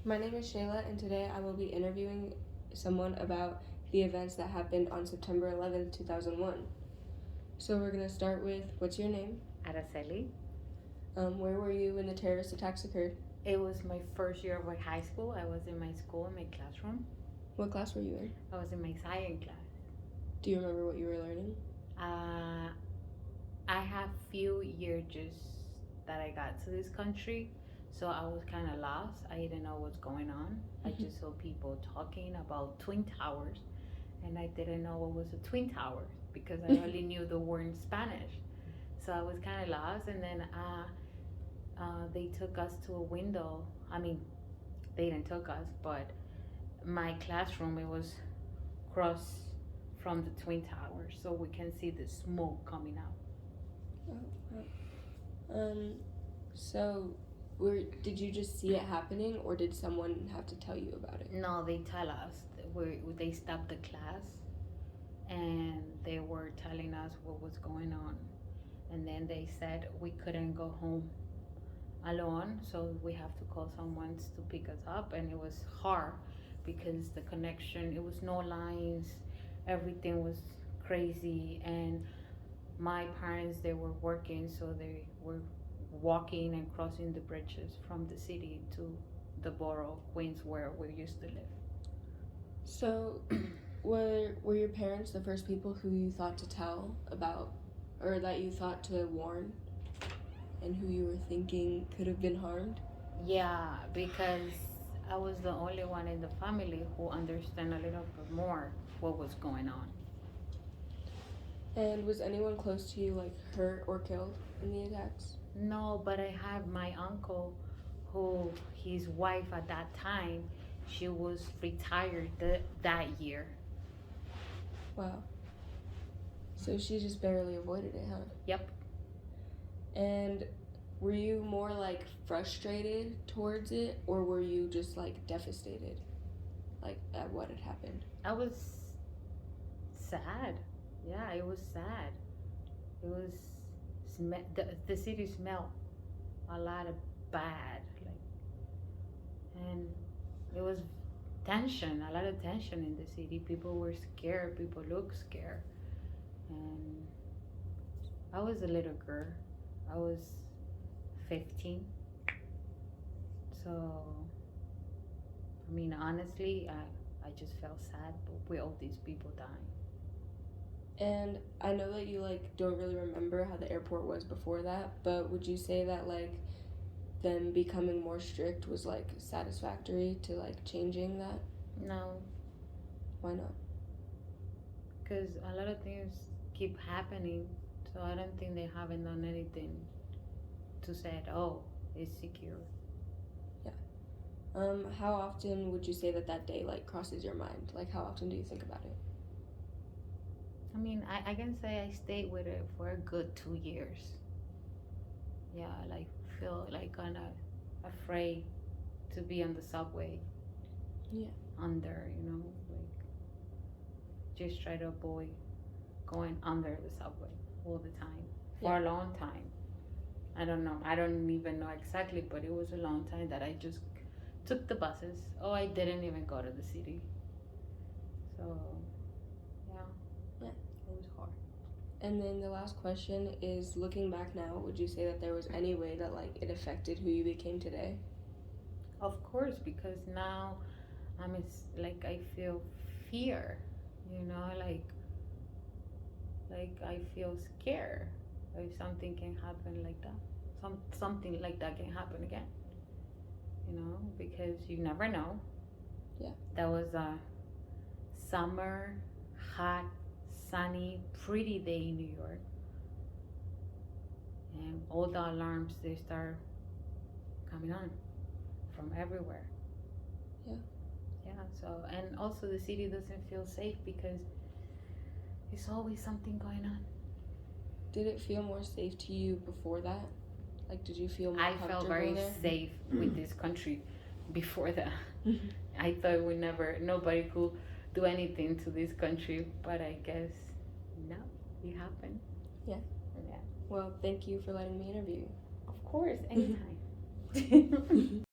My name is Shayla, and today I will be interviewing someone about the events that happened on September 11th, 2001. So we're going to start with, what's your name? Chelly. Where were you when the terrorist attacks occurred? It was my first year of high school. I was in my school, in my classroom. What class were you in? I was in my science class. Do you remember what you were learning? I have few years just that I got to this country, so I was kind of lost. I didn't know what's going on. I just saw people talking about twin towers, and I didn't know what was a twin tower because I only knew the word in Spanish. So I was kind of lost, and then they took us to a window. I mean, they didn't took us, but my classroom, it was across from the twin towers, so we can see the smoke coming out. So did you just see it happening, or did someone have to tell you about it? No, they tell us. They stopped the class, and they were telling us what was going on, and then they said we couldn't go home alone, so we have to call someone to pick us up, and it was hard because the connection, it was no lines, everything was crazy, and my parents, they were working, so they were walking and crossing the bridges from the city to the borough of Queens where we used to live. So were your parents the first people who you thought to tell about, or that you thought to warn, and who you were thinking could have been harmed? Yeah, because I was the only one in the family who understand a little bit more what was going on. And was anyone close to you hurt or killed in the attacks? No, but I have my uncle who, his wife at that time, she was retired that year. Wow. So she just barely avoided it, huh? Yep. And were you more frustrated towards it, or were you just devastated at what had happened? I was sad. Yeah, it was sad. It was the city smelled a lot of bad, and it was tension, a lot of tension in the city. People were scared. People looked scared, and I was a little girl. I was 15. So, I mean, honestly, I just felt sad with all these people dying. And I know that you don't really remember how the airport was before that, but would you say that them becoming more strict was satisfactory to changing that? No. Why not? Because a lot of things keep happening, so I don't think they haven't done anything to say, oh, it's secure. Yeah. How often would you say that day crosses your mind? How often do you think about it? I mean, I can say I stayed with it for a good 2 years. Yeah, feel kind of afraid to be on the subway. Yeah. Under, just try to avoid going under the subway all the time for a long time. I don't know. I don't even know exactly, but it was a long time that I just took the buses. Oh, I didn't even go to the city. So, yeah, it was hard. And then the last question is, looking back now, would you say that there was any way that it affected who you became today? Of course, because now I feel fear, I feel scared if something can happen like that. Something like that can happen again. Because you never know. Yeah. That was a summer, hot, sunny, pretty day in New York. And all the alarms, they start coming on from everywhere. Yeah. Yeah, so, and also the city doesn't feel safe because there's always something going on. Did it feel more safe to you before that? Did you feel more comfortable I felt very there? safe with this country before that. I thought nobody could do anything to this country, but I guess no, it happened. Yeah. Yeah. Well, thank you for letting me interview you. Of course, anytime.